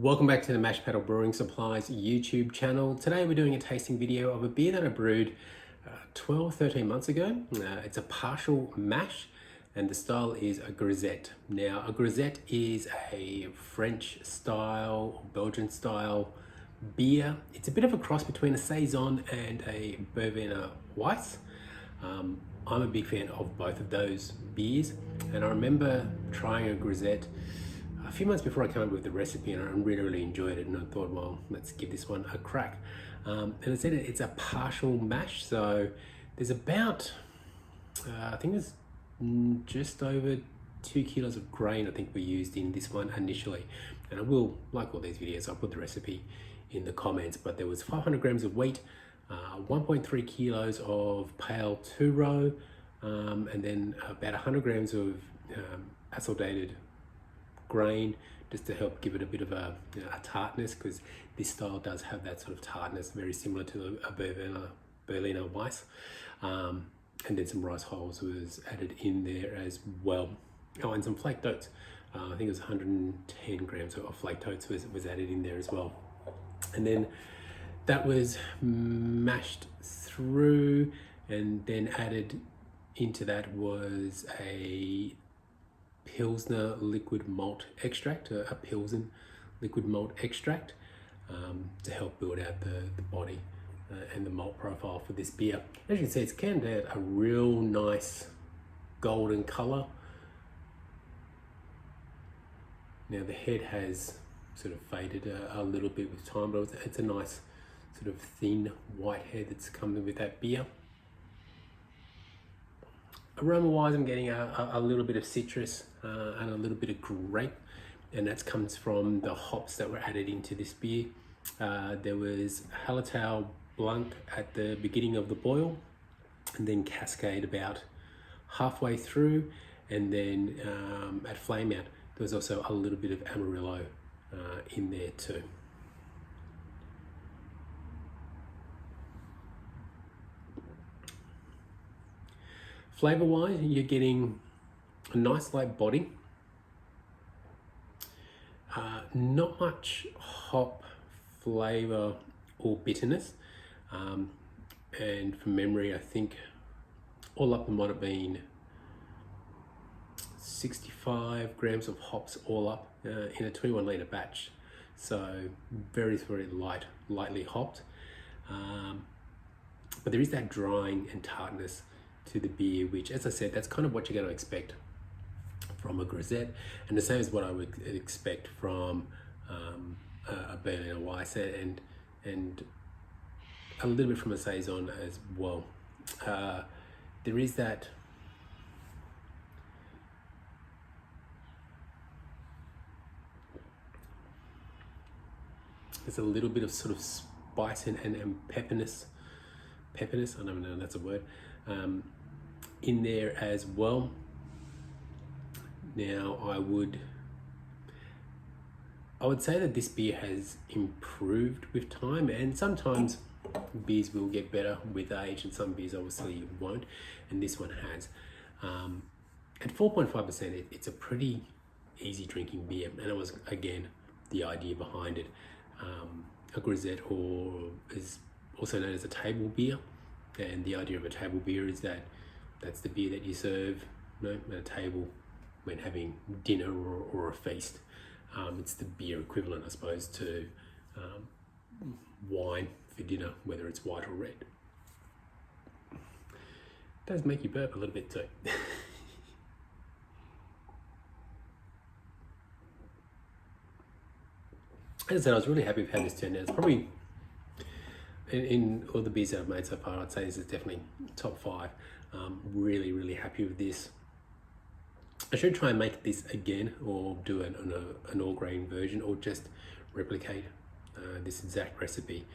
Welcome back to the Mash Paddle Brewing Supplies YouTube channel. Today we're doing a tasting video of a beer that I brewed 12, 13 months ago. It's a partial mash and the style is a Grisette. Now a Grisette is a French style, Belgian style beer. It's a bit of a cross between a Saisons and a Berliner Weiss. I'm a big fan of both of those beers, and I remember trying a Grisette a few months before I came up with the recipe, and I really enjoyed it, and I thought, well, let's give this one a crack. And I said it's a partial mash, so there's about I think there's just over 2 kilos of grain I think we used in this one initially, and I will, like all these videos, I'll put the recipe in the comments, but there was 500 grams of wheat, 1.3 kilos of pale two-row, and then about 100 grams of acidulated grain, just to help give it a bit of a tartness, because this style does have that sort of tartness, very similar to a Berliner Weiss. And then some rice hulls was added in there as well. Oh, and some flaked oats. I think it was 110 grams of flaked oats was added in there as well. And then that was mashed through, and then added into that was a Pilsner liquid malt extract, a Pilsen liquid malt extract, to help build out the body and the malt profile for this beer. As you can see, it's canned out a real nice golden color. Now the head has sort of faded a little bit with time, but it's a nice sort of thin white head that's coming with that beer. Aroma wise, I'm getting a little bit of citrus and a little bit of grape, and that comes from the hops that were added into this beer. There was Hallertau Blanc at the beginning of the boil, and then Cascade about halfway through, and then at flame out there was also a little bit of Amarillo in there too. Flavor wise, you're getting a nice light body, not much hop flavor or bitterness, and from memory I think all up there might have been 65 grams of hops all up in a 21 litre batch, so very lightly hopped, but there is that drying and tartness to the beer, which, as I said, that's kind of what you're going to expect from a Grisette, and the same as what I would expect from a Berliner Weiss, and a little bit from a Saison as well. There is that there's a little bit of sort of spice and pepperness, I don't know if that's a word, in there as well. Now I would say that this beer has improved with time, and sometimes beers will get better with age and some beers obviously won't, and this one has. At 4.5%, it's a pretty easy drinking beer, and it was, again, the idea behind it. A Grisette, or is also known as a table beer, and the idea of a table beer is that that's the beer that you serve, at a table when having dinner or a feast. It's the beer equivalent, I suppose, to wine for dinner, whether it's white or red. It does make you burp a little bit too. As I said, I was really happy with how this turned out. It's probably, in all the beers that I've made so far, I'd say this is definitely top 5. Really happy with this. I should try and make this again, or do an all grain version, or just replicate this exact recipe.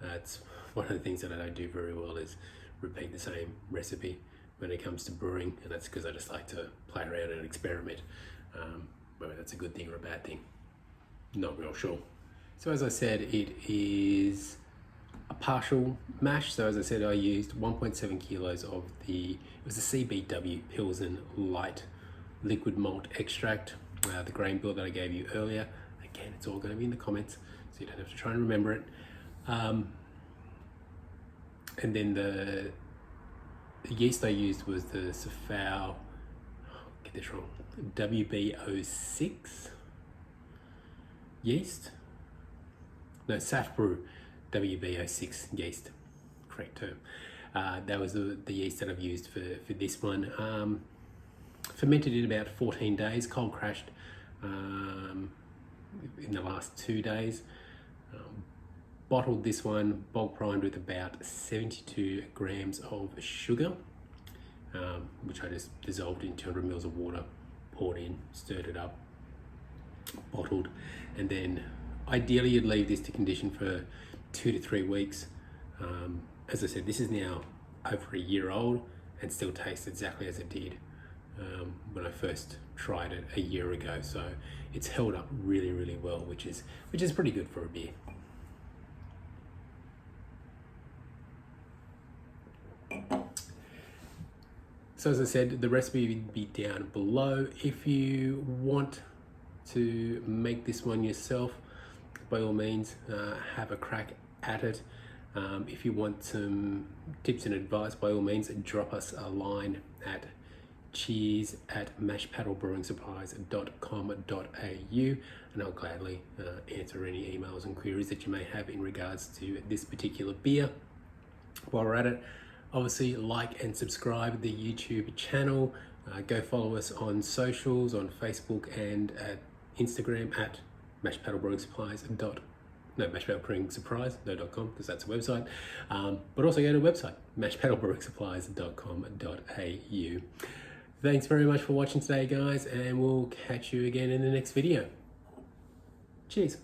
It's one of the things that I don't do very well, is repeat the same recipe when it comes to brewing, and that's because I just like to play around and experiment. Whether that's a good thing or a bad thing, not real sure. So as I said, it is a partial mash. So as I said, I used 1.7 kilos of it was the CBW Pilsen Light liquid malt extract, the grain bill that I gave you earlier. Again, it's all going to be in the comments, so you don't have to try and remember it. And then the yeast I used was the Safbrew, get this wrong, WB06 yeast. No, Safbrew WB06 yeast, correct term. That was the yeast that I've used for this one. Fermented in about 14 days, cold crashed in the last 2 days. Bottled this one, bulk primed with about 72 grams of sugar, which I just dissolved in 200 mils of water, poured in, stirred it up, bottled, and then ideally you'd leave this to condition for 2 to 3 weeks. As I said, this is now over a year old and still tastes exactly as it did when I first tried it a year ago. So it's held up really, really well, which is pretty good for a beer. So as I said, the recipe will be down below. If you want to make this one yourself, by all means, have a crack at it. If you want some tips and advice, by all means, drop us a line at cheers@mashpaddlebrewing.com.au, and I'll gladly answer any emails and queries that you may have in regards to this particular beer. While we're at it, obviously like and subscribe the YouTube channel. Go follow us on socials, on Facebook and at Instagram at mashpaddlebrewing.com, because that's a website. But also go to the website, mashpaddlebrewing.com.au. Thanks very much for watching today, guys, and we'll catch you again in the next video. Cheers.